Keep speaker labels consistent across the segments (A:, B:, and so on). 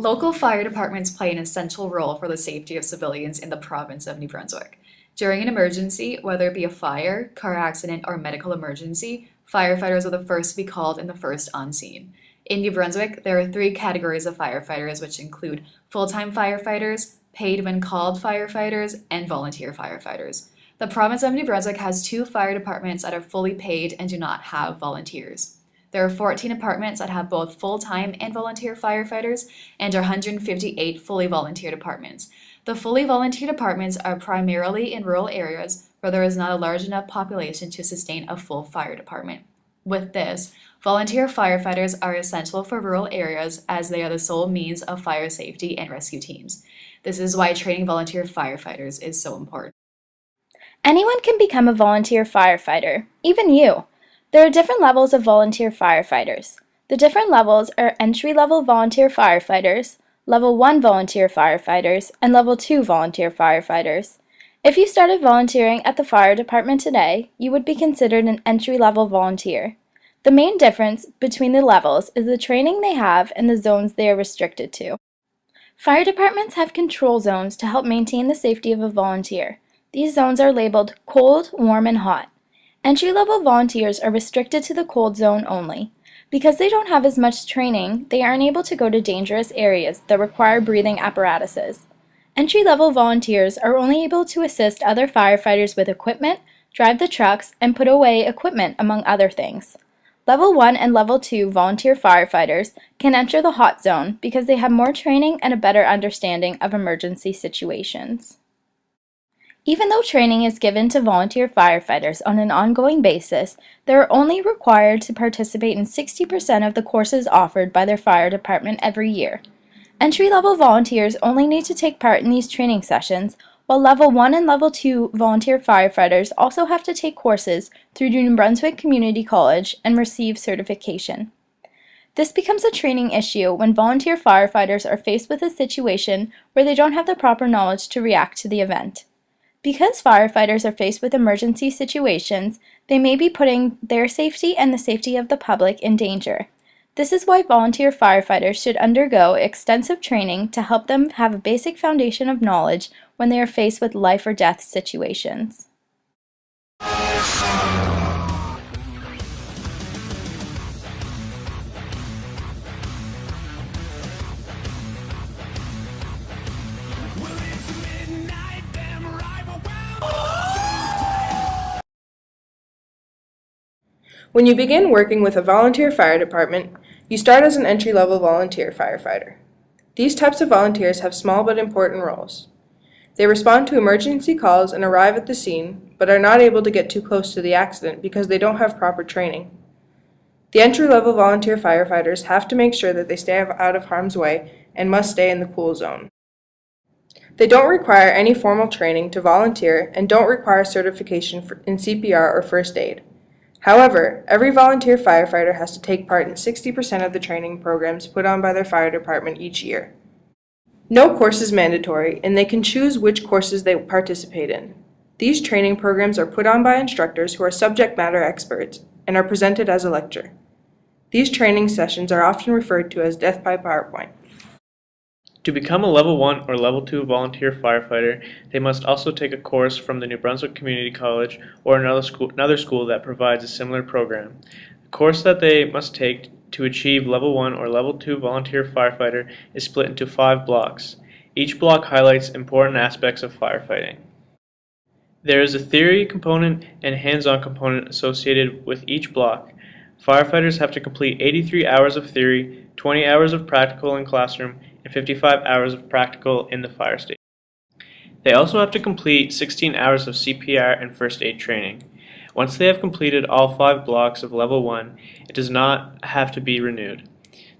A: Local fire departments play an essential role for the safety of civilians in the province of New Brunswick. During an emergency, whether it be a fire, car accident, or medical emergency, firefighters are the first to be called and the first on scene. In New Brunswick, there are three categories of firefighters, which include full-time firefighters, paid when called firefighters, and volunteer firefighters. The province of New Brunswick has two fire departments that are fully paid and do not have volunteers. There are 14 departments that have both full-time and volunteer firefighters, and there are 158 fully volunteer departments. The fully volunteer departments are primarily in rural areas where there is not a large enough population to sustain a full fire department. With this, volunteer firefighters are essential for rural areas as they are the sole means of fire safety and rescue teams. This is why training volunteer firefighters is so important.
B: Anyone can become a volunteer firefighter, even you. There are different levels of volunteer firefighters. The different levels are entry-level volunteer firefighters, Level 1 volunteer firefighters, and Level 2 volunteer firefighters. If you started volunteering at the fire department today, you would be considered an entry-level volunteer. The main difference between the levels is the training they have and the zones they are restricted to. Fire departments have control zones to help maintain the safety of a volunteer. These zones are labeled cold, warm, and hot. Entry-level volunteers are restricted to the cold zone only. Because they don't have as much training, they are unable to go to dangerous areas that require breathing apparatuses. Entry-level volunteers are only able to assist other firefighters with equipment, drive the trucks, and put away equipment, among other things. Level 1 and Level 2 volunteer firefighters can enter the hot zone because they have more training and a better understanding of emergency situations. Even though training is given to volunteer firefighters on an ongoing basis, they are only required to participate in 60% of the courses offered by their fire department every year. Entry-level volunteers only need to take part in these training sessions, while Level 1 and Level 2 volunteer firefighters also have to take courses through New Brunswick Community College and receive certification. This becomes a training issue when volunteer firefighters are faced with a situation where they don't have the proper knowledge to react to the event. Because firefighters are faced with emergency situations, they may be putting their safety and the safety of the public in danger. This is why volunteer firefighters should undergo extensive training to help them have a basic foundation of knowledge when they are faced with life or death situations.
C: When you begin working with a volunteer fire department, you start as an entry-level volunteer firefighter. These types of volunteers have small but important roles. They respond to emergency calls and arrive at the scene, but are not able to get too close to the accident because they don't have proper training. The entry-level volunteer firefighters have to make sure that they stay out of harm's way and must stay in the cool zone. They don't require any formal training to volunteer and don't require certification in CPR or first aid. However, every volunteer firefighter has to take part in 60% of the training programs put on by their fire department each year. No course is mandatory, and they can choose which courses they participate in. These training programs are put on by instructors who are subject matter experts and are presented as a lecture. These training sessions are often referred to as Death by PowerPoint.
D: To become a Level 1 or Level 2 volunteer firefighter, they must also take a course from the New Brunswick Community College or another school that provides a similar program. The course that they must take to achieve Level 1 or Level 2 volunteer firefighter is split into 5 blocks. Each block highlights important aspects of firefighting. There is a theory component and hands-on component associated with each block. Firefighters have to complete 83 hours of theory, 20 hours of practical in classroom, and 55 hours of practical in the fire station. They also have to complete 16 hours of CPR and first aid training. Once they have completed all 5 blocks of Level 1, it does not have to be renewed.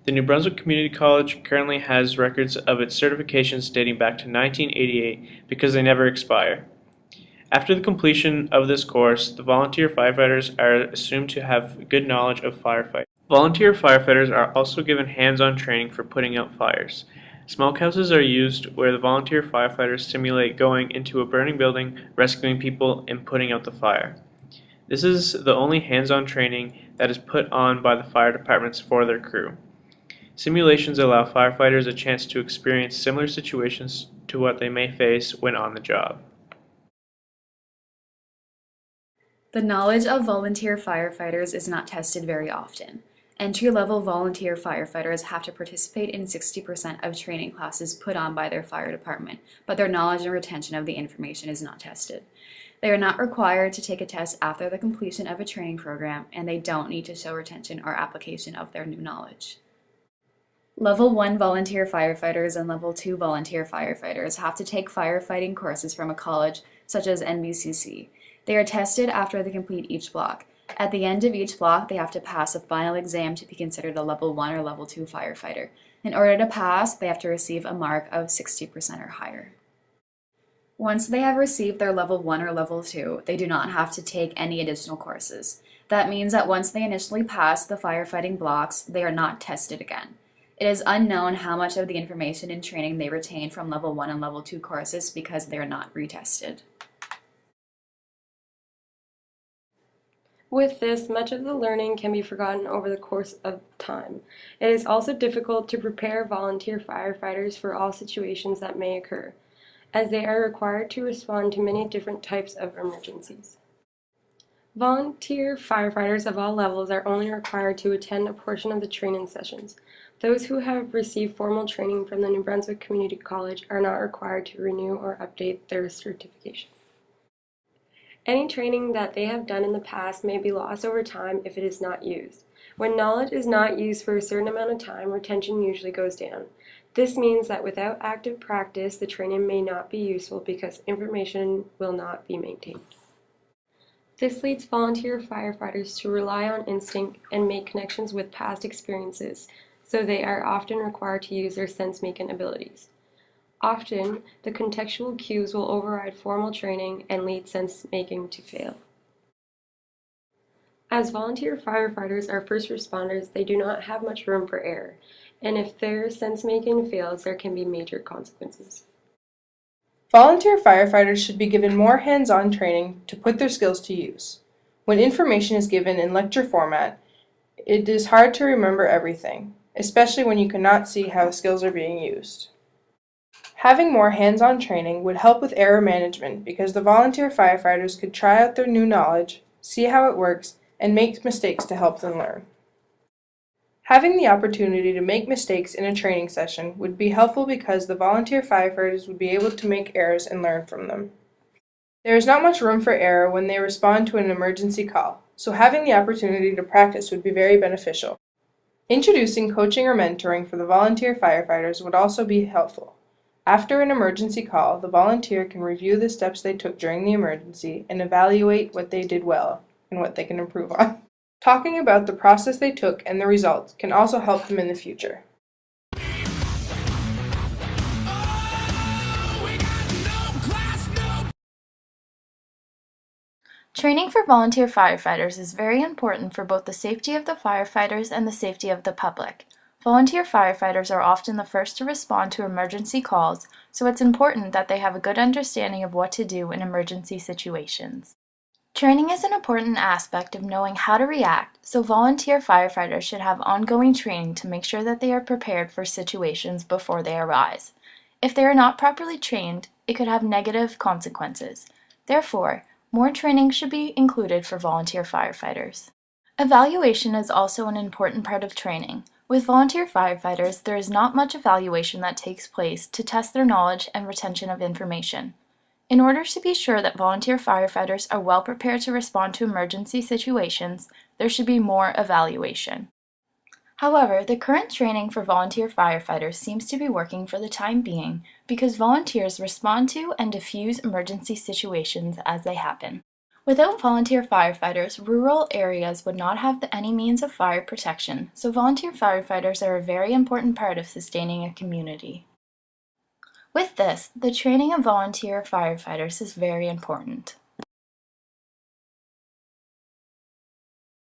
D: The New Brunswick Community College currently has records of its certifications dating back to 1988 because they never expire. After the completion of this course, the volunteer firefighters are assumed to have good knowledge of firefighting. Volunteer firefighters are also given hands-on training for putting out fires. Smokehouses are used where the volunteer firefighters simulate going into a burning building, rescuing people, and putting out the fire. This is the only hands-on training that is put on by the fire departments for their crew. Simulations allow firefighters a chance to experience similar situations to what they may face when on the job.
A: The knowledge of volunteer firefighters is not tested very often. Entry-level volunteer firefighters have to participate in 60% of training classes put on by their fire department, but their knowledge and retention of the information is not tested. They are not required to take a test after the completion of a training program, and they don't need to show retention or application of their new knowledge. Level 1 volunteer firefighters and Level 2 volunteer firefighters have to take firefighting courses from a college such as NBCC. They are tested after they complete each block. At the end of each block, they have to pass a final exam to be considered a Level 1 or Level 2 firefighter. In order to pass, they have to receive a mark of 60% or higher. Once they have received their Level 1 or Level 2, they do not have to take any additional courses. That means that once they initially pass the firefighting blocks, they are not tested again. It is unknown how much of the information and training they retain from Level 1 and Level 2 courses because they are not retested.
E: With this, much of the learning can be forgotten over the course of time. It is also difficult to prepare volunteer firefighters for all situations that may occur, as they are required to respond to many different types of emergencies. Volunteer firefighters of all levels are only required to attend a portion of the training sessions. Those who have received formal training from the New Brunswick Community College are not required to renew or update their certification. Any training that they have done in the past may be lost over time if it is not used. When knowledge is not used for a certain amount of time, retention usually goes down. This means that without active practice, the training may not be useful because information will not be maintained. This leads volunteer firefighters to rely on instinct and make connections with past experiences, so they are often required to use their sense-making abilities. Often, the contextual cues will override formal training and lead sense-making to fail. As volunteer firefighters are first responders, they do not have much room for error, and if their sense-making fails, there can be major consequences.
C: Volunteer firefighters should be given more hands-on training to put their skills to use. When information is given in lecture format, it is hard to remember everything, especially when you cannot see how skills are being used. Having more hands-on training would help with error management because the volunteer firefighters could try out their new knowledge, see how it works, and make mistakes to help them learn. Having the opportunity to make mistakes in a training session would be helpful because the volunteer firefighters would be able to make errors and learn from them. There is not much room for error when they respond to an emergency call, so having the opportunity to practice would be very beneficial. Introducing coaching or mentoring for the volunteer firefighters would also be helpful. After an emergency call, the volunteer can review the steps they took during the emergency and evaluate what they did well and what they can improve on. Talking about the process they took and the results can also help them in the future.
B: Training for volunteer firefighters is very important for both the safety of the firefighters and the safety of the public. Volunteer firefighters are often the first to respond to emergency calls, so it's important that they have a good understanding of what to do in emergency situations. Training is an important aspect of knowing how to react, so volunteer firefighters should have ongoing training to make sure that they are prepared for situations before they arise. If they are not properly trained, it could have negative consequences. Therefore, more training should be included for volunteer firefighters. Evaluation is also an important part of training. With volunteer firefighters, there is not much evaluation that takes place to test their knowledge and retention of information. In order to be sure that volunteer firefighters are well prepared to respond to emergency situations, there should be more evaluation. However, the current training for volunteer firefighters seems to be working for the time being because volunteers respond to and diffuse emergency situations as they happen. Without volunteer firefighters, rural areas would not have any means of fire protection, so volunteer firefighters are a very important part of sustaining a community. With this, the training of volunteer firefighters is very important.